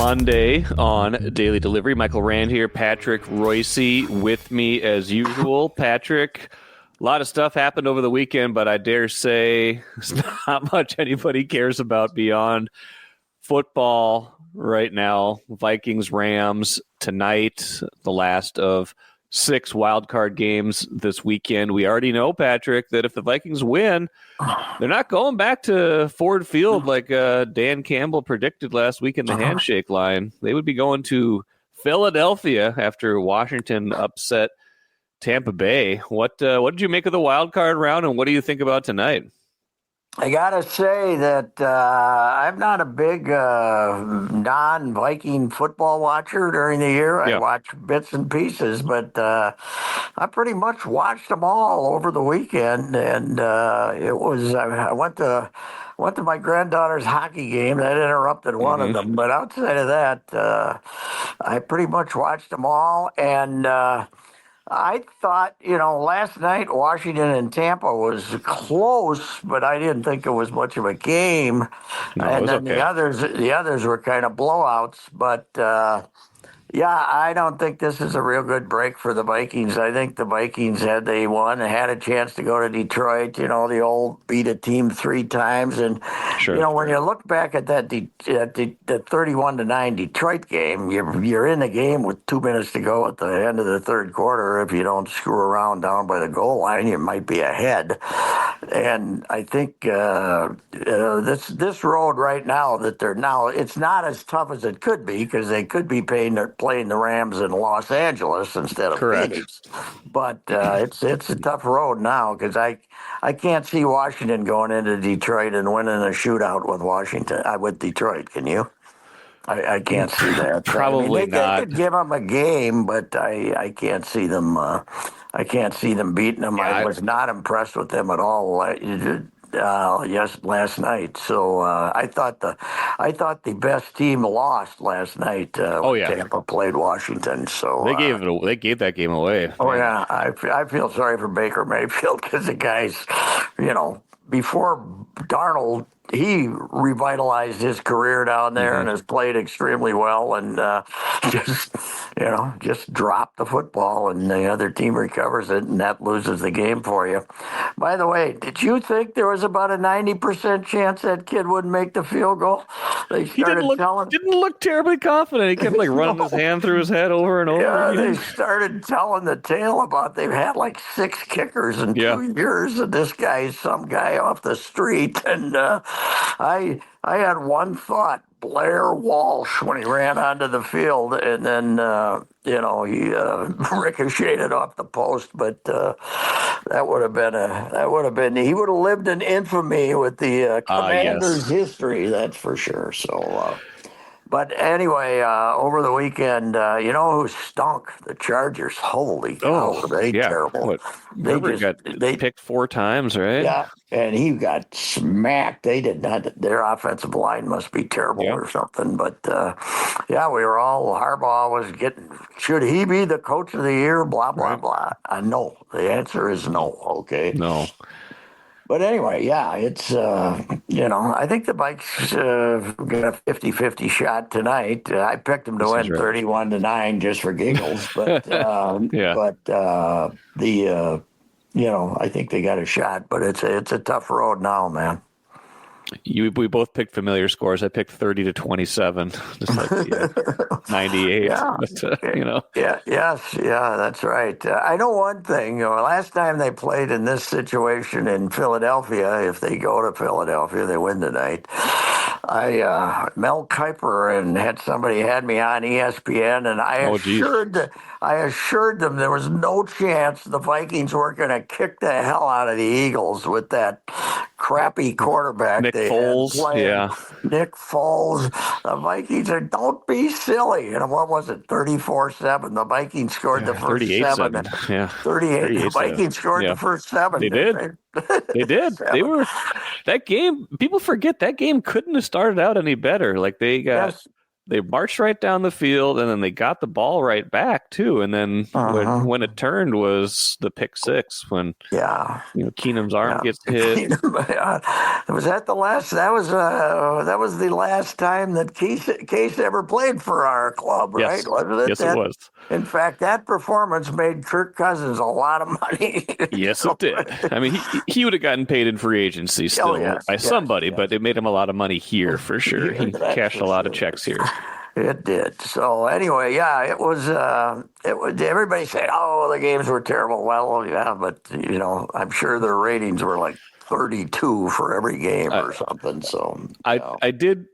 Monday on Daily Delivery. Michael Rand here, Patrick Reusse with me as usual. Patrick, a lot of stuff happened over the weekend, but I dare say it's not much anybody cares about beyond football right now. Vikings, Rams tonight, the last of 6 wildcard games this weekend. We already know, Patrick, that if the Vikings win, they're not going back to Ford Field like Dan Campbell predicted last week in the handshake line. They would be going to Philadelphia after Washington upset Tampa Bay. What did you make of the wild card round, and what do you think about tonight? I gotta say that I'm not a big non-Viking football watcher during the year. Yeah. I watch bits and pieces, but I pretty much watched them all over the weekend. And it was I went to my granddaughter's hockey game. That interrupted one of them, but outside of that, I pretty much watched them all. And I thought, last night Washington and Tampa was close, but I didn't think it was much of a game. No, and then okay. the others were kind of blowouts. But yeah, I don't think this is a real good break for the Vikings. I think the Vikings, had they won, had a chance to go to Detroit. The old beat a team 3 times, and Sure. when you look back at that the 31-9 Detroit game, you're in the game with 2 minutes to go at the end of the third quarter. If you don't screw around down by the goal line, you might be ahead. And I think this road right now that they're now, it's not as tough as it could be because they could be playing the Rams in Los Angeles instead of Correct. Phoenix. But it's a tough road now because I can't see Washington going into Detroit and winning a shootout with Detroit. Can you? I can't see that. Probably not. They could give them a game, but I can't see them. I can't see them beating them. Yeah, I was not impressed with them at all. Last night. So I thought the best team lost last night. When Tampa played Washington. So they gave that game away. Oh yeah, I feel sorry for Baker Mayfield because the guy's, before Darnold, he revitalized his career down there and has played extremely well, and just dropped the football, and the other team recovers it, and that loses the game for you. By the way, did you think there was about a 90% chance that kid wouldn't make the field goal? He didn't look terribly confident. He kept running his hand through his head over and over. Yeah, they started telling the tale about they've had 6 kickers in 2 years, and this guy is some guy off the street. And I had one thought: Blair Walsh when he ran onto the field, and then he ricocheted off the post. But he would have lived in infamy with the Commanders' history. That's for sure. So. But anyway, over the weekend, who stunk? The Chargers. Holy cow, were they terrible. They got picked 4 times, right? Yeah, and he got smacked. They did not. Their offensive line must be terrible or something. But, we were all, Harbaugh was should he be the coach of the year? Blah, blah, blah. No. The answer is no, okay? No. But anyway, it's, I think the Vikes got a 50-50 shot tonight. I picked them to win 31-9 just for giggles. But, I think they got a shot. But it's a tough road now, man. We both picked familiar scores. I picked 30-27, just like the 98. Yeah. But, that's right. I know one thing. Last time they played in this situation in Philadelphia, if they go to Philadelphia, they win tonight. Mel Kiper had me on ESPN, and I assured them there was no chance the Vikings weren't going to kick the hell out of the Eagles with that crappy quarterback. Nick Foles. Nick Foles. The Vikings don't be silly. What was it? 34-7. The Vikings scored the first 7. 38. The Vikings scored the first 7. They did. They did. They were that game. People forget that game couldn't have started out any better. They got they marched right down the field, and then they got the ball right back too. And then when it turned was the pick six when Keenum's arm gets hit. Was that the last? That was the last time that Case ever played for our club, right? Yes, Wasn't it? Yes, it was. In fact, that performance made Kirk Cousins a lot of money. Yes, it did. I mean, he would have gotten paid in free agency still by somebody, but it made him a lot of money here for sure. He cashed a lot of checks here. It did. So anyway, it was. Everybody said, "Oh, the games were terrible." Well, yeah, but I'm sure their ratings were like 32 for every game or something. So I did.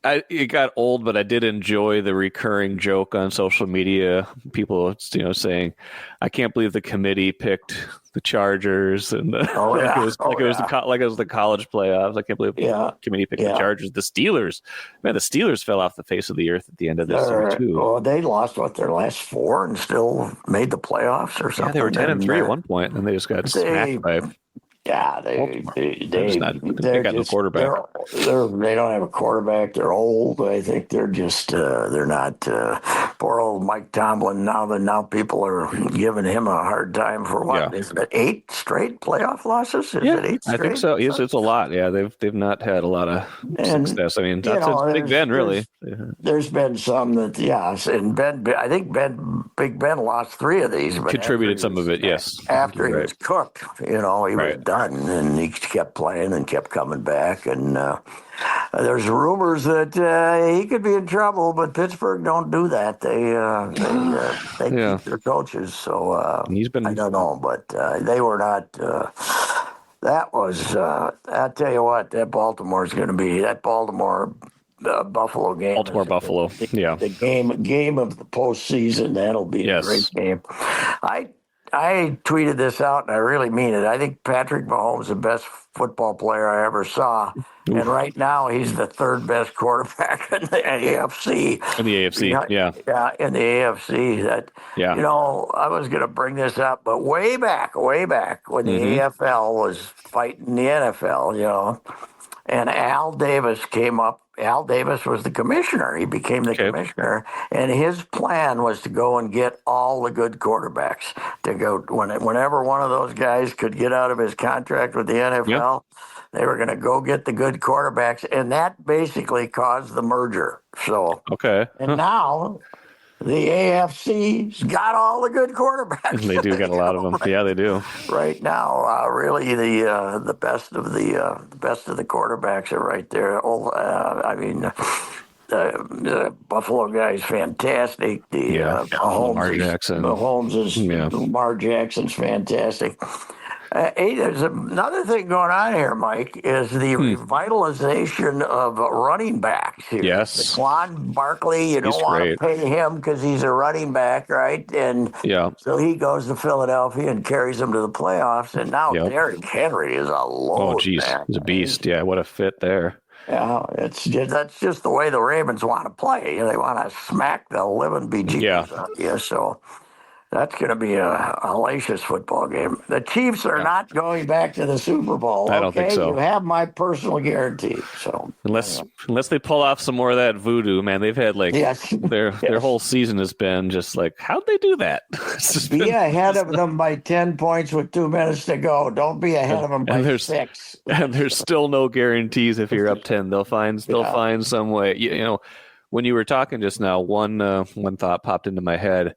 It got old, but I did enjoy the recurring joke on social media. People, saying, "I can't believe the committee picked the Chargers," and it was the college playoffs. I can't believe the committee picked the Chargers. The Steelers, man, the Steelers fell off the face of the earth at the end of this year too. Well, they lost their last 4 and still made the playoffs or something. Yeah, they were 10-3 at one point, and they just got smacked by. Yeah, they got no quarterback. They don't have a quarterback. They're old. I think they're just they're not. Poor old Mike Tomlin. Now people are giving him a hard time for what? Is it 8 straight playoff losses? Is it 8 straight? I think so. Yes, it's a lot. Yeah, they've not had a lot of success. I mean, that's Big Ben really. There's been some that and Ben. I think Big Ben lost 3 of these. But contributed some of it. Yes, after he was cooked, he was done, and he kept playing and kept coming back. And there's rumors that he could be in trouble, but Pittsburgh don't do that. They keep their coaches. So I don't know, but they were not. That was. I tell you what, that Baltimore's going to be that Baltimore. Buffalo game. Buffalo. The game of the postseason. That'll be a great game. I tweeted this out, and I really mean it. I think Patrick Mahomes is the best football player I ever saw. Oof. And right now, he's the 3rd best quarterback in the AFC. In the AFC, Yeah, in the AFC. I was going to bring this up, but way back when the AFL was fighting the NFL, and Al Davis came up. Al Davis was the commissioner. He became the commissioner, and his plan was to go and get all the good quarterbacks. To go whenever one of those guys could get out of his contract with the NFL, they were going to go get the good quarterbacks, and that basically caused the merger. So and now the AFC's got all the good quarterbacks. They do got a lot of them. Yeah, they do. Right now, really the best of the quarterbacks are right there. The Buffalo guy's fantastic. Lamar Jackson's fantastic. There's another thing going on here, Mike, is the revitalization of running backs here. Yes. Saquon Barkley, you don't want to pay him because he's a running back, right? And so he goes to Philadelphia and carries them to the playoffs. And now Derrick Henry is a load. Oh, geez. He's a beast. Yeah, what a fit there. Yeah, that's just the way the Ravens want to play. They want to smack the living bejesus out of you. So that's going to be a hellacious football game. The Chiefs are not going back to the Super Bowl. I don't think so. You have my personal guarantee. So unless they pull off some more of that voodoo, man, they've had their whole season has been just like, how'd they do that? Be ahead of them by 10 points with 2 minutes to go. Don't be ahead of them by 6. And there's still no guarantees if you're up 10. They'll find some way. When you were talking just now, one thought popped into my head.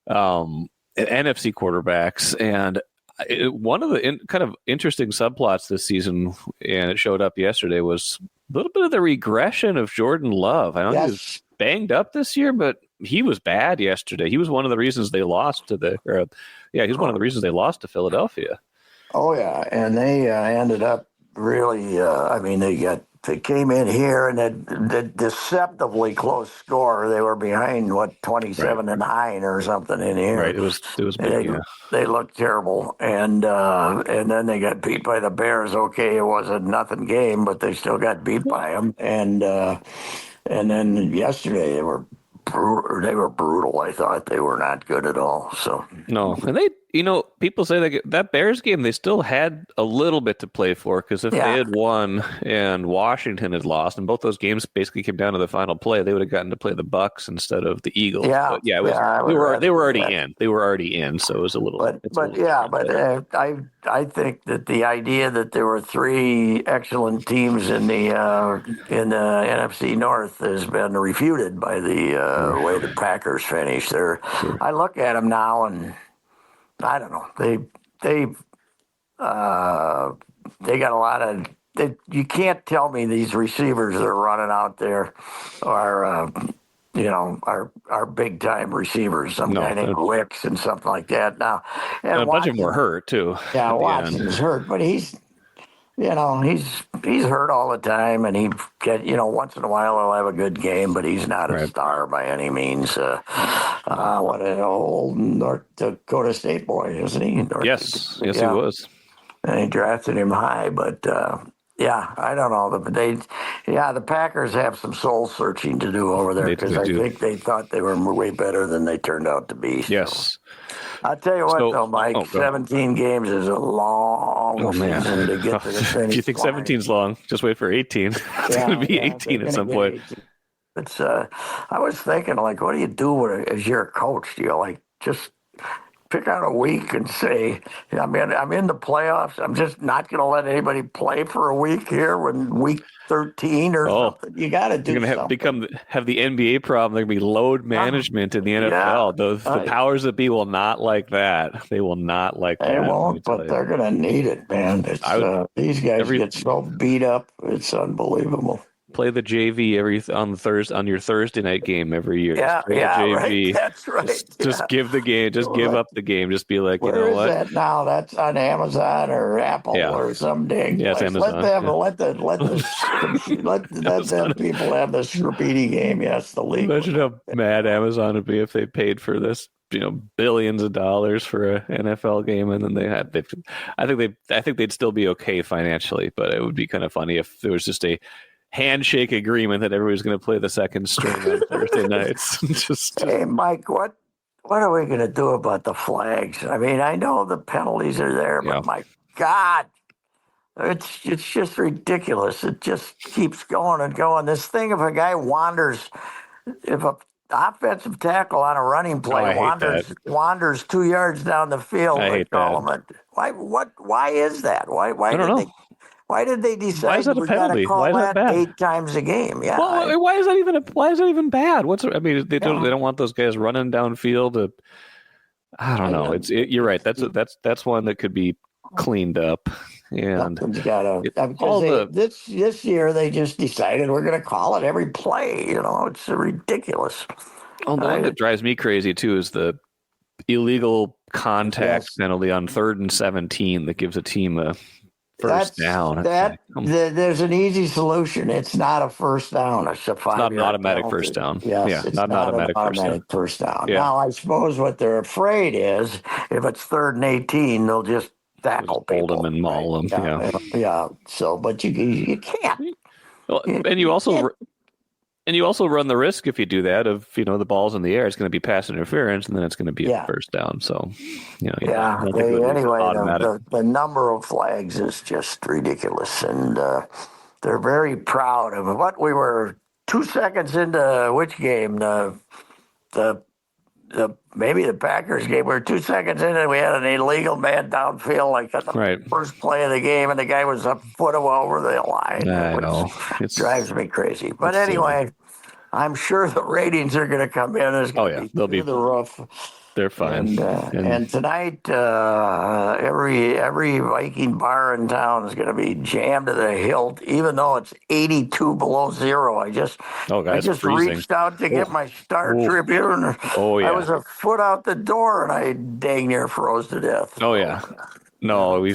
NFC quarterbacks, and one of the kind of interesting subplots this season, and it showed up yesterday, was a little bit of the regression of Jordan Love. I know he was banged up this year, but he was bad yesterday. He was one of the reasons they lost to he's one of the reasons they lost to Philadelphia. Oh yeah, and they ended up really. They came in here and the deceptively close score. They were behind 27-9 or something in here. Right, it was big. They looked terrible, and then they got beat by the Bears. Okay, it was a nothing game, but they still got beat by them. And then yesterday they were brutal. I thought they were not good at all. So no, and people say that Bears game, they still had a little bit to play for, because if they had won and Washington had lost, and both those games basically came down to the final play, they would have gotten to play the Bucks instead of the Eagles. Yeah, but they were already in. They were already in, so it was a little. I think that the idea that there were three excellent teams in the NFC North has been refuted by the way the Packers finished. I look at them now and I don't know. They got a lot of. You can't tell me these receivers that are running out there are big time receivers. Some guy named Wicks and something like that. Now, and a bunch of them were hurt too. Yeah, Watson's hurt, but he's hurt all the time, and once in a while he'll have a good game, but he's not a star by any means. What an old North Dakota State boy, isn't he? Yes, he was. And he drafted him high, but I don't know. The Packers have some soul searching to do over there, because I think they thought they were way better than they turned out to be. Yes. So. I'll tell you what, though, Mike, 17 games is a long season to get to the finish. If you think 17's long, just wait for 18. It's going to be 18 at some point. It's. I was thinking, like, what do you do as you're a coach? Do you, just pick out a week and say, I'm in the playoffs. I'm just not going to let anybody play for a week here when week 13 or something. You got to do something. You're going to have the NBA problem. There going to be load management in the NFL. The powers that be will not like that. They will not like that. They won't, but they're going to need it, man. These guys get so beat up. It's unbelievable. Play the JV on your Thursday night game every year. JV. Right. That's right. Just give the game. Just give up the game. Just be like, Where is that now? That's on Amazon or Apple or some dang place. It's Amazon. Let the people have this repeating game. Yes, the league. Imagine how mad Amazon would be if they paid for this. Billions of dollars for an NFL game, and then I think they'd still be okay financially, but it would be kind of funny if there was just a handshake agreement that everybody's going to play the second string on Thursday nights. Hey, Mike, what are we going to do about the flags? I mean, I know the penalties are there, but my God, it's just ridiculous. It just keeps going and going. This thing, if a guy wanders, if a offensive tackle on a running play wanders 2 yards down the field, I hate that. Why is that? Why did they decide we got to call that 8 times a game? Yeah. Well, why is that even bad? They don't want those guys running downfield. I don't know. You're right. That's one that could be cleaned up. And this year they just decided we're going to call it every play. It's ridiculous. Well, the one that drives me crazy too is the illegal contact penalty on 3rd and 17 that gives a team a first down. There's an easy solution. It's not a first down. It's not an automatic first down. Yes, it's not an automatic first down. Yeah. Now, I suppose what they're afraid is if it's 3rd and 18, they'll just tackle people. Hold them and maul them. Yeah. So, but you can't. Well, and you also run the risk if you do that of the ball's in the air, it's going to be pass interference, and then it's going to be a first down. So, the number of flags is just ridiculous, and they're very proud of what we were 2 seconds into which game maybe the Packers game. We were 2 seconds in, and we had an illegal man downfield, like at the first play of the game, and the guy was a foot over the line. I know. It drives me crazy. But anyway, I'm sure the ratings are going to come in. They'll be through the roof. They're fine. And tonight, every Viking bar in town is going to be jammed to the hilt, even though it's 82 below zero. I just reached out to get my Star Tribune. I was a foot out the door, and I dang near froze to death. Oh yeah. No,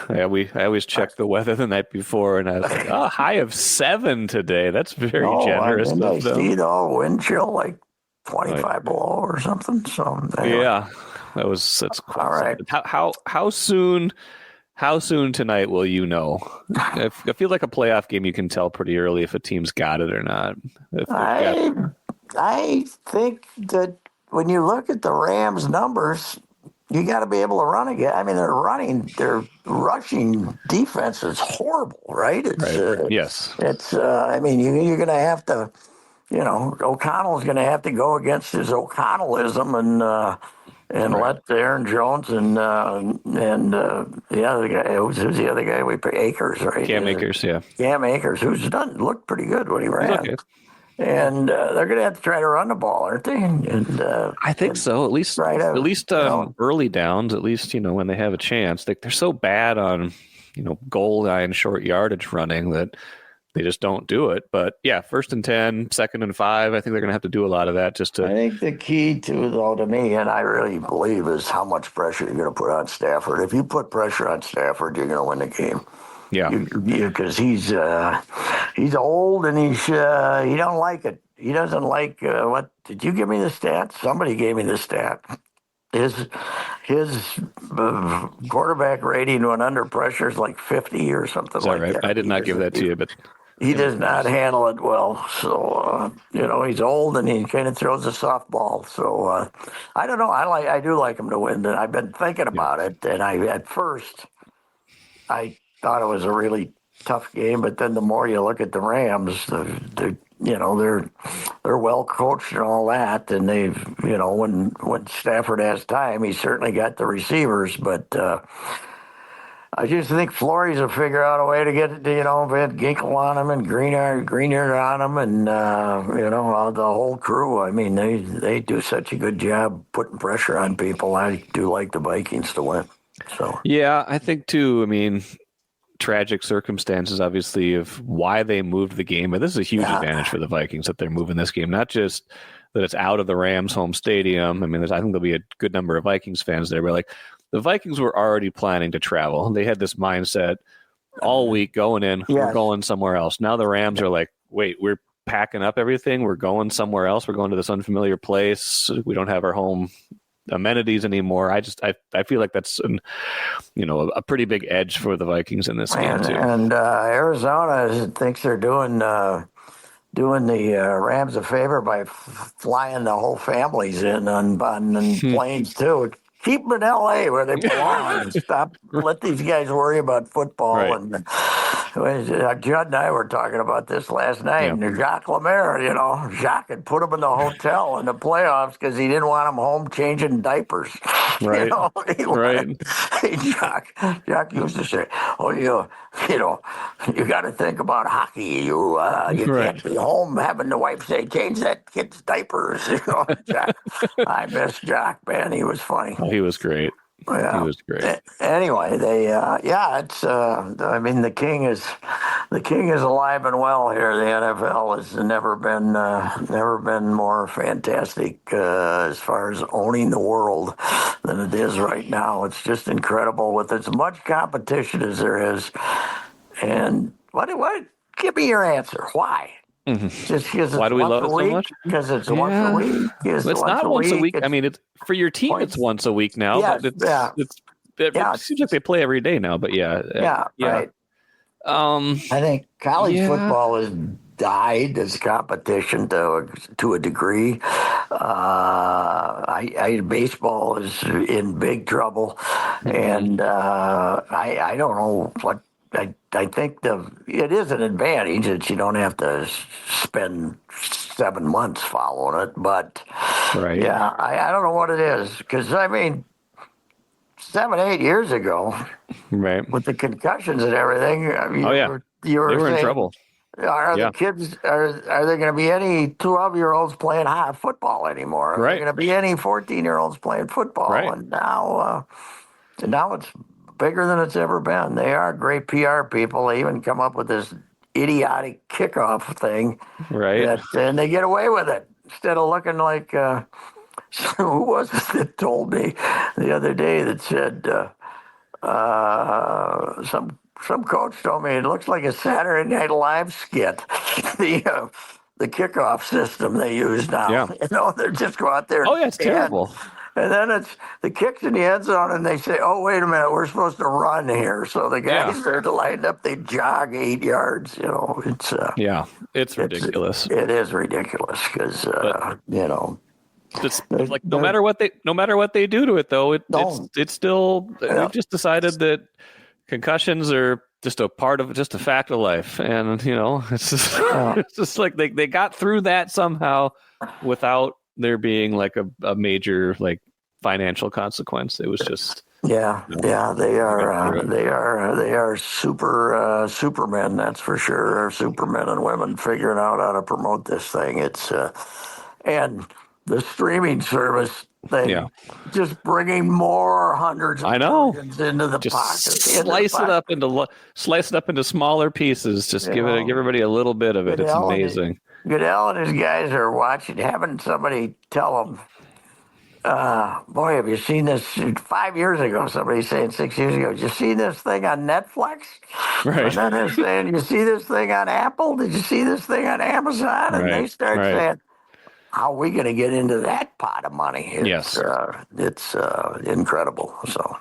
I always check the weather the night before, and I was like, high of 7 today. That's very generous. I see wind chill like 25 below or something. So anyway. That's cool. All right. How soon tonight will you know? I feel like a playoff game, you can tell pretty early if a team's got it or not. I think that when you look at the Rams numbers, you got to be able to run again. I mean, their rushing defense is horrible, right? Yes. I mean, you're going to have to, O'Connell's going to have to go against his O'Connellism and let Aaron Jones and the other guy, who's the other guy we pay, Akers, right? Cam Akers, yeah. Cam Akers, who's looked pretty good when he ran. Okay. And they're going to have to try to run the ball, aren't they? And I think so. At least early downs. At least when they have a chance. They're so bad on goal line short yardage running that they just don't do it. But yeah, 1st and 10, 2nd and 5. I think they're going to have to do a lot of that just to. I think the key to me, and I really believe, is how much pressure you're going to put on Stafford. If you put pressure on Stafford, you're going to win the game. Yeah, because he's old and he don't like it. He doesn't like what? Did you give me the stat? Somebody gave me the stat. His quarterback rating when under pressure is like 50 or something like right? that. I did not give that to you, but he does not handle it well. So he's old and he kind of throws a softball. So I don't know. I do like him to win. And I've been thinking about it. And at first I thought it was a really tough game, but then the more you look at the Rams, they're well coached and all that, and they've when Stafford has time, he's certainly got the receivers, but I just think Flores will figure out a way to get Van Ginkel on him and Greenard on him, and the whole crew. I mean, they do such a good job putting pressure on people. I do like the Vikings to win. So yeah, I think too. I mean, tragic circumstances, obviously, of why they moved the game. But this is a huge advantage for the Vikings that they're moving this game. Not just that it's out of the Rams' home stadium. I mean, I think there'll be a good number of Vikings fans there. But like, the Vikings were already planning to travel. They had this mindset all week going in. Yes. We're going somewhere else. Now the Rams are like, wait, we're packing up everything. We're going somewhere else. We're going to this unfamiliar place. We don't have our home amenities anymore. I feel like that's a pretty big edge for the Vikings in this game too. And Arizona thinks they're doing the Rams a favor by flying the whole families in on planes too. Keep them in L.A. where they belong and stop. Let these guys worry about football. Right. And Judd and I were talking about this last night. Yeah. And Jacques Lemaire, Jacques had put him in the hotel in the playoffs because he didn't want him home changing diapers. Right. Jacques used to say, "Oh, you got to think about hockey. You can't be home having the wife say, change that kid's diapers." Jacques. I miss Jacques, man. He was funny. Oh, he was great. Yeah. He was great. Anyway, it's. I mean, the king is alive and well here. The NFL has never been more fantastic as far as owning the world than it is right now. It's just incredible with as much competition as there is. And what? Give me your answer. Why? Mm-hmm. Just because why do we love it so much? Because it's once a week. It's not once a week. I mean, it's for your team. It's once a week now. Yes, but it seems like they play every day now. But right. I think college football has died as competition to a degree. Baseball is in big trouble, and I don't know what. I think it is an advantage that you don't have to spend 7 months following it. But I don't know what it is, because I mean, 7-8 years ago, right, with the concussions and everything, they were in trouble. Are the kids? Are there going to be any 12-year-olds playing football anymore? Are there going to be any 14-year-olds playing football? Right. And now it's bigger than it's ever been. They are great PR people. They even come up with this idiotic kickoff thing, right? And they get away with it instead of looking like who was it that told me the other day that said some coach told me it looks like a Saturday Night Live skit. The kickoff system they use now. Yeah. They just go out there. Oh yeah, it's terrible. And then it's the kicks in the end zone, and they say, "Oh, wait a minute, we're supposed to run here." So the guys are lined up; they jog 8 yards. It's ridiculous. It is ridiculous because It's like no matter what they do to it, though, it's still we've just decided that concussions are just a fact of life, and it's just it's just like they got through that somehow without there being like a major like financial consequence. It was just they are supermen, that's for sure. They're supermen and women figuring out how to promote this thing. It's and the streaming service thing, just bringing more hundreds of millions into the pocket. Slice it up into smaller pieces. Just give everybody a little bit of it. It's amazing. Goodell and his guys are having somebody tell them, boy, have you seen this? 5 years ago, somebody saying 6 years ago, did you see this thing on Netflix? Right. And then they're saying, did you see this thing on Apple? Did you see this thing on Amazon? And they start saying, how are we going to get into that pot of money? It's incredible. So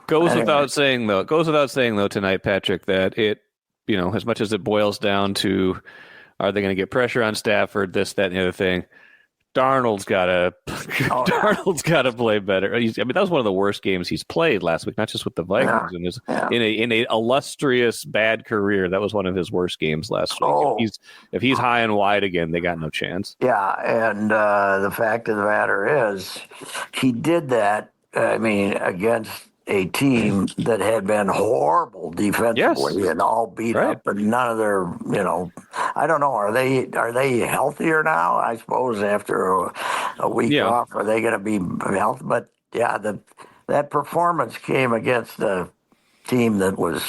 goes without saying though tonight, Patrick, that it, as much as it boils down to, are they going to get pressure on Stafford, this, that, and the other thing? Darnold's got to play better. I mean, that was one of the worst games he's played last week, not just with the Vikings. In a illustrious bad career, that was one of his worst games last week. If he's high and wide again, they got no chance. Yeah, and the fact of the matter is, he did that. I mean, against a team that had been horrible defensively and all beat up, and none of their, I don't know, are they healthier now? I suppose after a week off, are they going to be healthy? But that performance came against a team that was,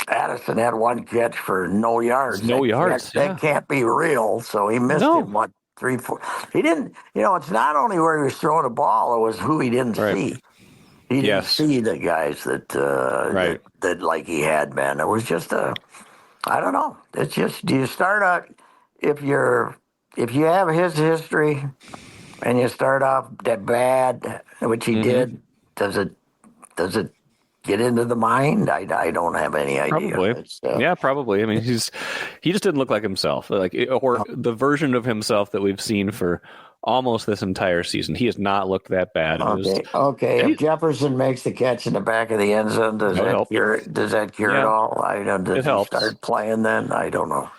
Addison had one catch for no yards. That can't be real. So he missed him 3, 4. He didn't, it's not only where he was throwing the ball, it was who he didn't see. He didn't see the guys that like he had been. It was just I don't know. It's just, do you start out, if you have his history and you start off that bad, which he did, does it get into the mind? I don't have any idea. Probably. Probably. I mean, he just didn't look like himself, or the version of himself that we've seen for almost this entire season. He has not looked that bad. If Jefferson makes the catch in the back of the end zone, does that cure it all? Does he start playing then? I don't know.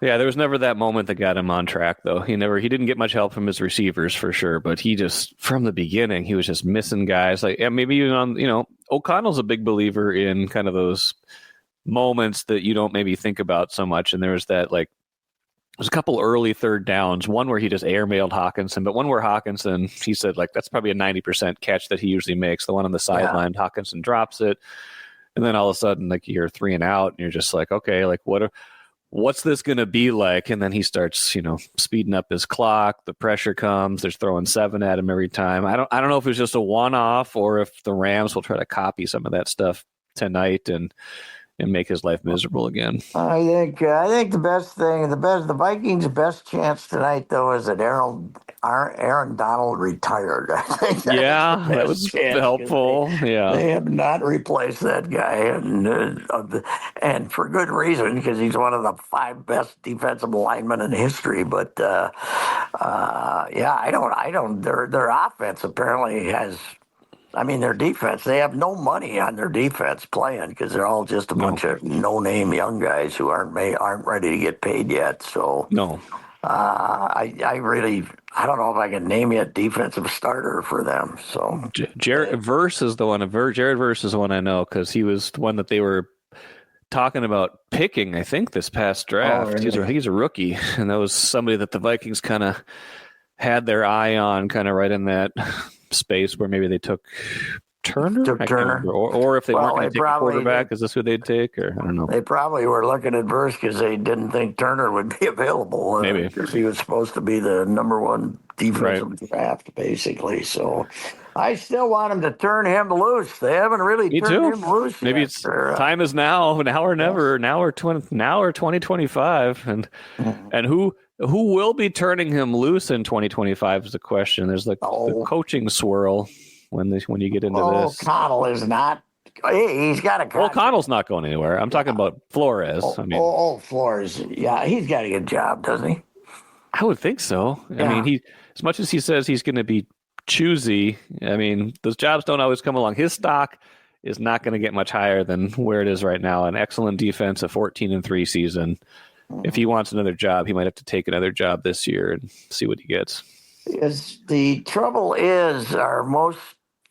Yeah, there was never that moment that got him on track, though. He didn't get much help from his receivers for sure, but he just, from the beginning, he was just missing guys. Maybe even on, O'Connell's a big believer in kind of those moments that you don't maybe think about so much. And there was that, there's a couple early third downs, one where he just airmailed Hawkinson, but one where Hawkinson, he said, that's probably a 90% catch that he usually makes. The one on the sideline, Hawkinson drops it. And then all of a sudden, you're 3 and out, and you're just like, okay, what's this going to be like? And then he starts, speeding up his clock. The pressure comes. There's throwing 7 at him every time. I don't know if it was just a one-off or if the Rams will try to copy some of that stuff tonight and make his life miserable again. I think the Vikings' best chance tonight, though, is that Aaron Donald retired. I think that was helpful. They have not replaced that guy, and for good reason, because he's one of the 5 best defensive linemen in history. But I don't. Their offense apparently has. I mean, their defense, they have no money on their defense playing because they're all just a bunch of no-name young guys who aren't ready to get paid yet. So, I don't know if I can name you a defensive starter for them. So, Jared Verse is the one I know because he was the one that they were talking about picking, I think, this past draft. Oh, really? He's a rookie, and that was somebody that the Vikings kind of had their eye on, kind of right in that space where maybe they took Turner, or if they weren't going to take a quarterback, is this who they'd take? Or I don't know. They probably were looking at Verse because they didn't think Turner would be available. Maybe because he was supposed to be the number 1 defensive draft, basically. So I still want them to turn him loose. They haven't really turned him loose. Maybe yet. Time is now or never. Now or 2025, and who will be turning him loose in 2025 is the question. There's the coaching swirl when you get into this. O'Connell is not. He's got a contract. O'Connell's not going anywhere. I'm talking about Flores. Flores. Yeah, he's got a good job, doesn't he? I would think so. Yeah. I mean, he, as much as he says he's going to be choosy, I mean, those jobs don't always come along. His stock is not going to get much higher than where it is right now. An excellent defense, a 14-3 season. If he wants another job, he might have to take another job this year and see what he gets. The trouble is, are most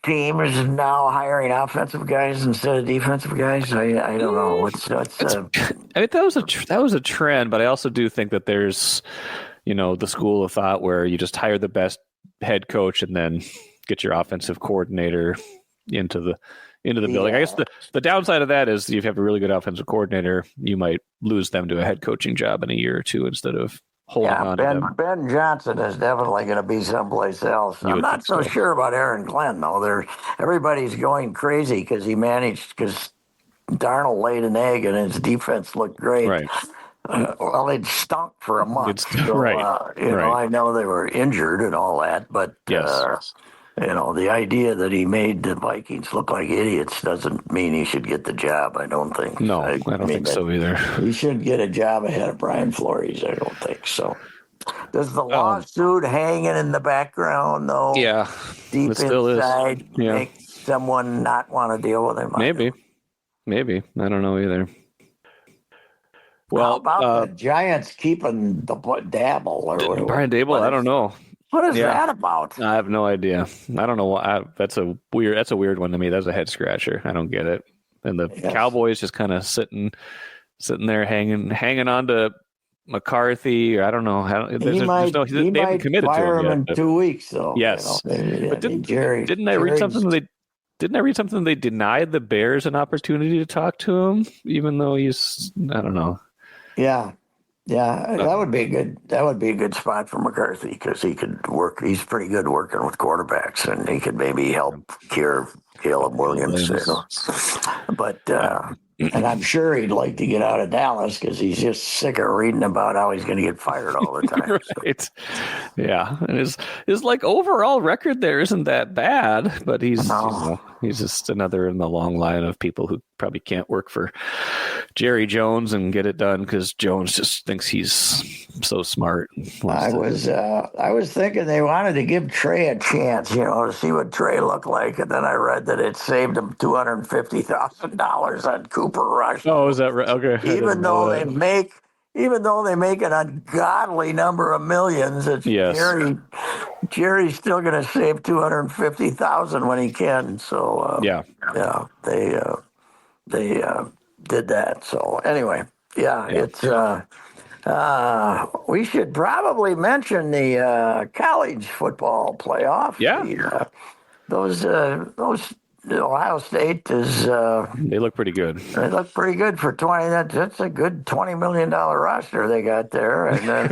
teams now hiring offensive guys instead of defensive guys? I don't know. I mean, that was a trend, but I also do think that there's, the school of thought where you just hire the best head coach and then get your offensive coordinator into the building. I guess the downside of that is if you have a really good offensive coordinator, you might lose them to a head coaching job in a year or two instead of holding on to them. Ben Johnson is definitely going to be someplace else. I'm not so sure about Aaron Glenn, though. Everybody's going crazy because Darnold laid an egg and his defense looked great. Right. Well, it stunk for a month. Right. I know they were injured and all that, but yes. The idea that he made the Vikings look like idiots doesn't mean he should get the job, I don't think. No, I don't think so either. He shouldn't get a job ahead of Brian Flores, I don't think so. Does the lawsuit hanging in the background, though, deep inside, make someone not want to deal with him? Maybe. I don't know either. Well, how about the Giants keeping the Dabble or whatever? Brian Dable? I don't know. What is that about? I have no idea. I don't know why. That's a weird one to me. That's a head scratcher. I don't get it. And the Cowboys just kind of sitting there hanging on to McCarthy, or I don't know. They haven't committed fire to him in 2 weeks, though. Yes, but didn't I read something? Didn't I read something? They denied the Bears an opportunity to talk to him, even though he's. I don't know. Yeah. Yeah, that would be a good spot for McCarthy because he could work. He's pretty good working with quarterbacks, and he could maybe help cure Caleb Williams. But and I'm sure he'd like to get out of Dallas because he's just sick of reading about how he's going to get fired all the time. Right. Yeah, and his overall record there isn't that bad, but he's just another in the long line of people who probably can't work for Jerry Jones and get it done because Jones just thinks he's so smart. I was thinking they wanted to give Trey a chance, to see what Trey looked like, and then I read that it saved him $250,000 on Cooper Rush. Oh, is that right? Okay. Even though they make an ungodly number of millions, Jerry's still going to save $250,000 when he can. So they did that. So anyway, it's we should probably mention the college football playoff. Yeah, those Ohio State is. They look pretty good. They look pretty good for 20. That's a good $20 million roster they got there, and then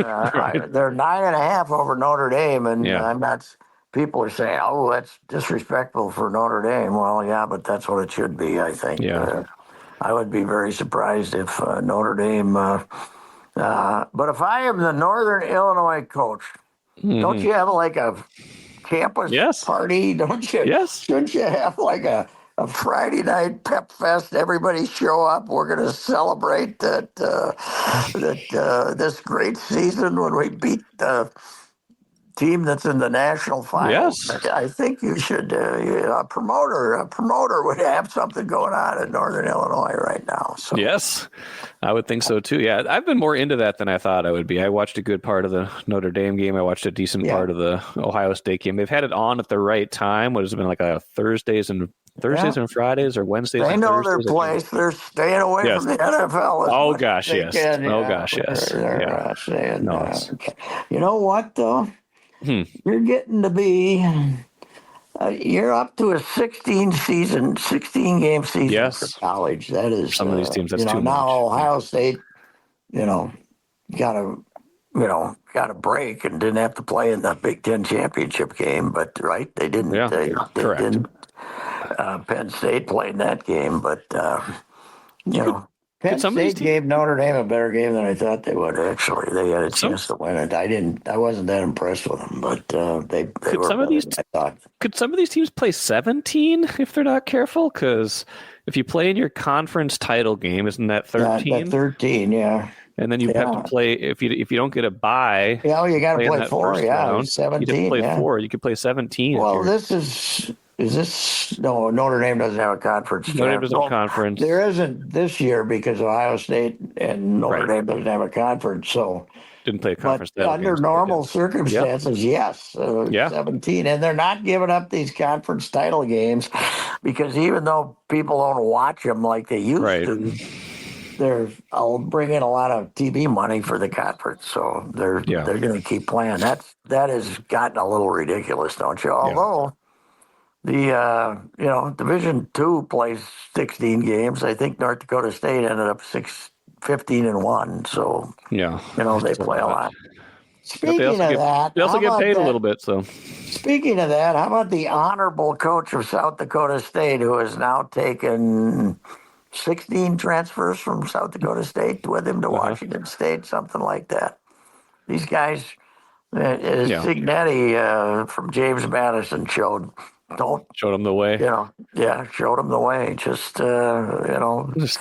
they're 9.5 over Notre Dame, and I'm not. People are saying, "Oh, that's disrespectful for Notre Dame." Well, yeah, but that's what it should be, I think. Yeah. I would be very surprised if Notre Dame. But if I am the Northern Illinois coach, don't you have like a campus party? Don't you? Yes. Shouldn't you have like a Friday night pep fest? Everybody show up. We're going to celebrate that this great season when we beat the team that's in the national finals. Yes. I think you should. A promoter would have something going on in Northern Illinois right now. So. Yes, I would think so too. Yeah, I've been more into that than I thought I would be. I watched a good part of the Notre Dame game. I watched a decent part of the Ohio State game. They've had it on at the right time. What has it been like Thursdays and Fridays or Wednesdays? They and know Thursdays their place. They're staying away from the NFL. Oh gosh, yes. Can. Yes. They're saying, you know what though? You're getting to be. You're up to a 16 game season for college. That is some of these teams. That's too much. Now Ohio State, got a break and didn't have to play in the Big Ten championship game. But they didn't. Yeah, they correct. didn't. Penn State played in that game, but Penn State gave Notre Dame a better game than I thought they would. Actually, they had a chance to win it. I wasn't that impressed with them, but they were better than I thought. Could some of these teams play 17 if they're not careful? Because if you play in your conference title game, isn't that 13? 13, yeah. and then you have to play if you don't get a bye. Yeah, you got to in play that 4. first Yeah, round, 17. You have to play yeah. 4. You could play 17. Well, no, Notre Dame doesn't have a conference. Notre Dame doesn't have a conference. There isn't this year because Ohio State and Notre Dame doesn't have a conference. So didn't play a conference. But under normal circumstances, yes, 17. And they're not giving up these conference title games because even though people don't watch them like they used to, I'll bring in a lot of TV money for the conference, so they're going to keep playing. That has gotten a little ridiculous, don't you? Although the Division II plays 16 games. I think North Dakota State ended up 15-1. So they play a lot. Speaking of that, they also get paid a little bit. So speaking of that, how about the honorable coach of South Dakota State, who has now taken 16 transfers from South Dakota State with him to Washington State, something like that. These guys, Signetti from James Madison showed him the way. Showed him the way. Just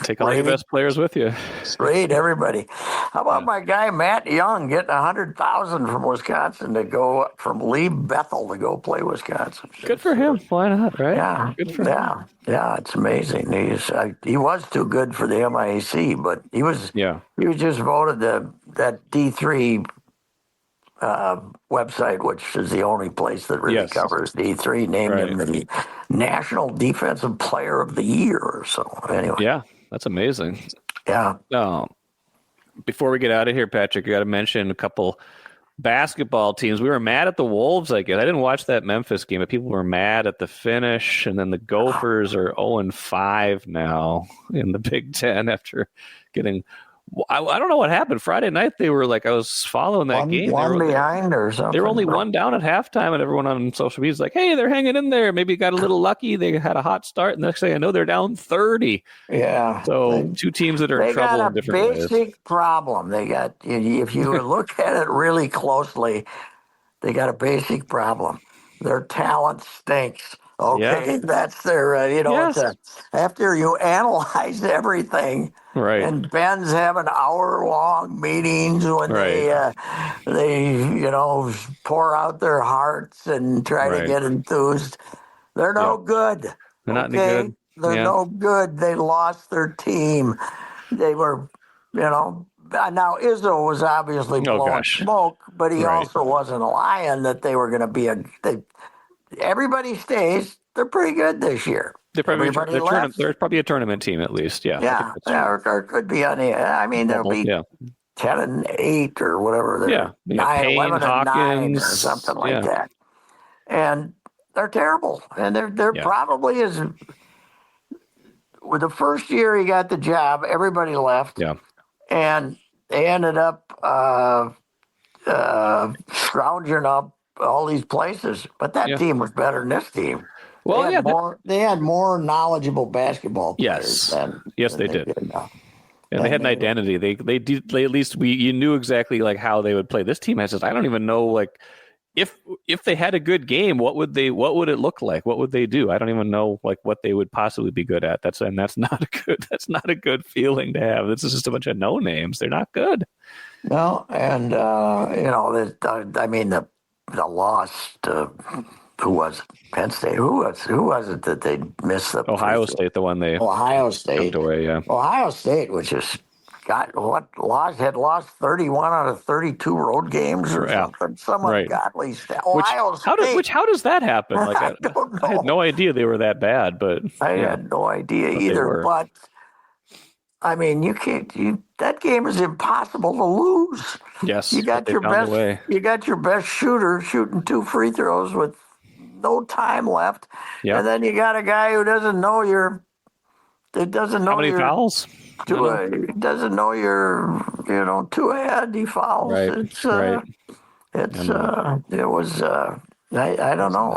take all your best players with you. Trade everybody. How about my guy Matt Young getting $100,000 from Wisconsin to go from Lee Bethel to go play Wisconsin? Good for him. Why not? Right? Yeah. Good for him. Yeah. It's amazing. He was too good for the MIAC, but he was. Yeah. He was just voted that D3 website, which is the only place that really covers D3, named him the National Defensive Player of the Year or so. Anyway. Yeah, that's amazing. Yeah. Before we get out of here, Patrick, you got to mention a couple basketball teams. We were mad at the Wolves, I guess. I didn't watch that Memphis game, but people were mad at the finish. And then the Gophers are 0-5 now in the Big Ten after getting – I don't know what happened. Friday night, they were like, I was following that game. One behind or something. They were only one down at halftime, and everyone on social media is like, hey, they're hanging in there. Maybe got a little lucky. They had a hot start. And the next thing I know, they're down 30. Yeah. So two teams that are in trouble in different ways. They got a basic problem. They got, if you look at it really closely, they got a basic problem. Their talent stinks. Okay, that's their, after you analyze everything, and Ben's having hour-long meetings when they pour out their hearts and try to get enthused. They're no good. They're not any good. They're no good. They lost their team. They were, now Izzo was obviously blowing smoke, but he also wasn't lying that they were going to be everybody stays. They're pretty good this year. They're probably a tournament team at least. Yeah. Or could be on the. I mean, they'll be 10-8 or whatever. Yeah. 11-9 or something like that. And they're terrible. And they're probably is. With the first year he got the job, everybody left. Yeah. And they ended up scrounging up all these places, but that team was better than this team. Well, they had more knowledgeable basketball players. Yes, they did. And they had an identity. They at least you knew exactly like how they would play. This team has I don't even know like if they had a good game, what would it look like? What would they do? I don't even know like what they would possibly be good at. That's not a good feeling to have. This is just a bunch of no names. They're not good. No, and the loss to who was it? Penn State? Who was it that they missed the Ohio State? The one they Ohio State away. Yeah, Ohio State, which is had lost 31 out of 32 road games or something. Some ungodly stat. Ohio State. How does that happen? Like I don't know. I had no idea they were that bad, but I had no idea either. But I mean, you can't. That game is impossible to lose. Yes, you got your best. You got your best shooter shooting 2 free throws with no time left, and then you got a guy who doesn't know how many fouls. He doesn't know you're 2 ahead. He fouls. Right. It was. I don't know.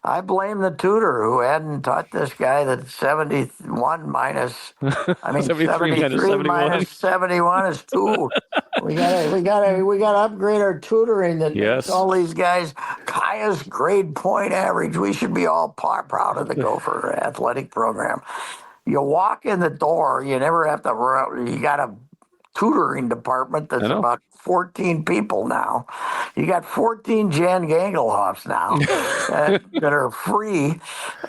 I blame the tutor who hadn't taught this guy that 73 minus 71 is 2. We gotta upgrade our tutoring that makes all these guys highest grade point average. We should be all proud of the Gopher athletic program. You walk in the door, you never have to. You gotta tutoring department that's about 14 people now. You got 14 Jan Gangelhoffs now that are free,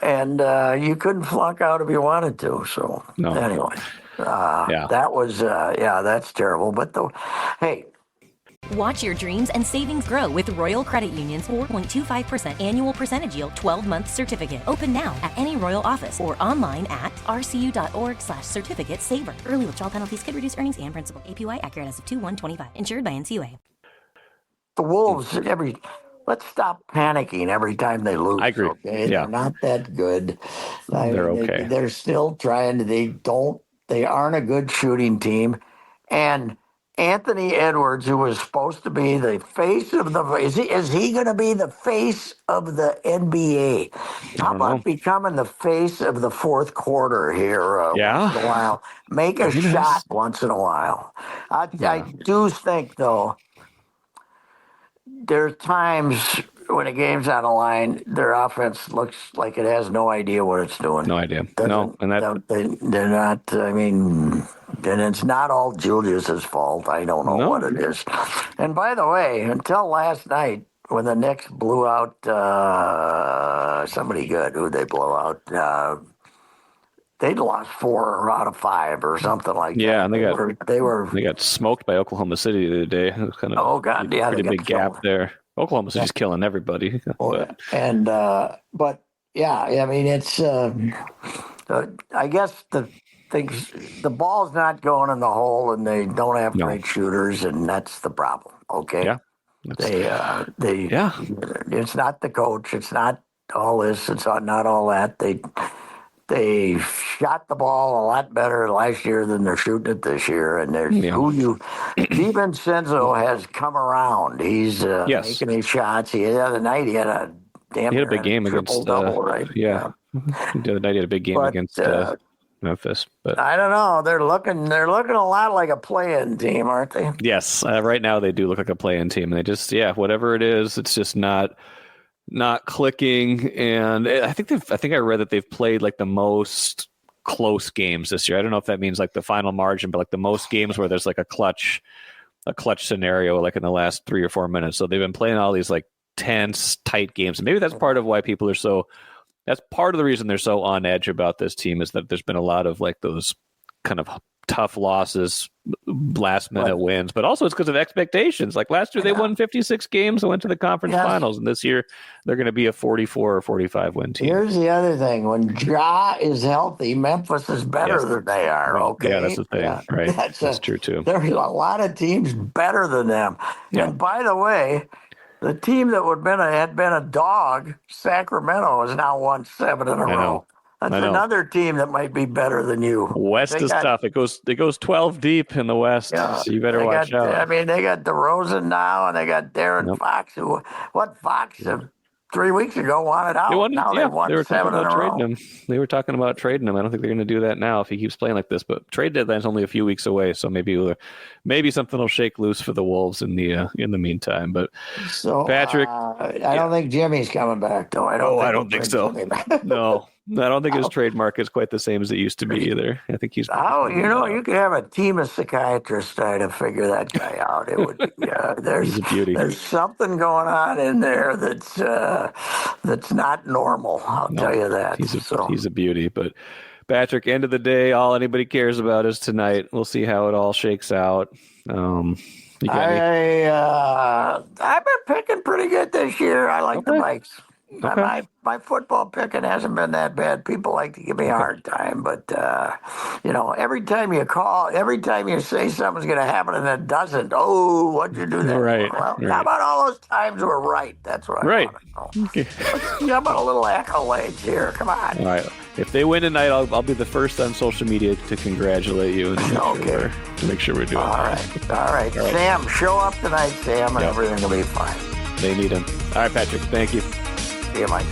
and you couldn't flunk out if you wanted to. So anyway, that was that's terrible. But hey. Watch your dreams and savings grow with Royal Credit Union's 4.25% annual percentage yield 12-month certificate. Open now at any Royal office or online at rcu.org/certificate saver. Early withdrawal penalties could reduce earnings and principal. APY accurate as of 2/1/25. Insured by NCUA. The Wolves, let's stop panicking every time they lose. I agree. Okay? They're not that good. They're okay. They're still trying. They aren't a good shooting team. And Anthony Edwards, who was supposed to be the face of is he going to be the face of the NBA? How about becoming the face of the fourth quarter here once in a while? Make a shot once in a while. I do think, though, there's times when a game's on the line, their offense looks like it has no idea what it's doing. No idea. They're not. I mean, and it's not all Julius's fault. I don't know what it is. And by the way, until last night, when the Knicks blew out somebody good, who they blow out, they'd lost 4 out of 5 or something like that. Yeah, and they got smoked by Oklahoma City the other day. It was kind of pretty big gap there. Oklahoma City's killing everybody. But yeah, I mean, it's. I guess the ball's not going in the hole, and they don't have great shooters, and that's the problem. Okay. Yeah. It's not the coach. It's not all this. It's not all that. They shot the ball a lot better last year than they're shooting it this year. And there's DiVincenzo has come around. He's making his shots. The other night he had a big game against double, right? Yeah. The other night he had a big game against Memphis. But I don't know. They're looking a lot like a play-in team, aren't they? Yes. Right now they do look like a play-in team. And they just whatever it is, it's just not clicking. And I think I read that they've played like the most close games this year. I don't know if that means like the final margin, but like the most games where there's like a clutch scenario like in the last 3 or 4 minutes. So they've been playing all these like tense, tight games. And maybe that's part of why people are that's part of the reason they're so on edge about this team, is that there's been a lot of like those kind of tough losses, last minute wins, but also it's because of expectations. Like last year they won 56 games and went to the conference finals, and this year they're going to be a 44 or 45 win team. Here's the other thing: when Ja is healthy, Memphis is better than they are. Okay, yeah, that's the thing, right? That's true too. There's a lot of teams better than them. Yeah. And by the way, the team that had been a dog, Sacramento, has now won 7 in a row. That's another team that might be better than you. West is tough. It goes 12 deep in the West, so you better watch out. I mean, they got DeRozan now, and they got Darren Fox. Fox 3 weeks ago wanted out. They won 7 in a row. They were talking about trading him. I don't think they're going to do that now if he keeps playing like this. But trade deadline's only a few weeks away, so maybe something will shake loose for the Wolves in the meantime. But Patrick, I don't think Jimmy's coming back though. I don't think so. No. I don't think his trademark is quite the same as it used to be either. I think he's. You could have a team of psychiatrists trying to figure that guy out. It would. He's a beauty. There's something going on in there that's not normal. I'll tell you that. He's a beauty. But Patrick, end of the day, all anybody cares about is tonight. We'll see how it all shakes out. I've been picking pretty good this year. I like the Vikes. Okay. My football picking hasn't been that bad. People like to give me a hard time, but every time you say something's going to happen and it doesn't. Oh, what'd you do that? Right. Well, how about all those times we're right? That's what I want to know. Okay. How about a little accolades here? Come on. All right. If they win tonight, I'll be the first on social media to congratulate you and make sure we're doing all right. All right. Sam, show up tonight, Sam, and everything will be fine. They need him. All right, Patrick. Thank you. See you, Mike.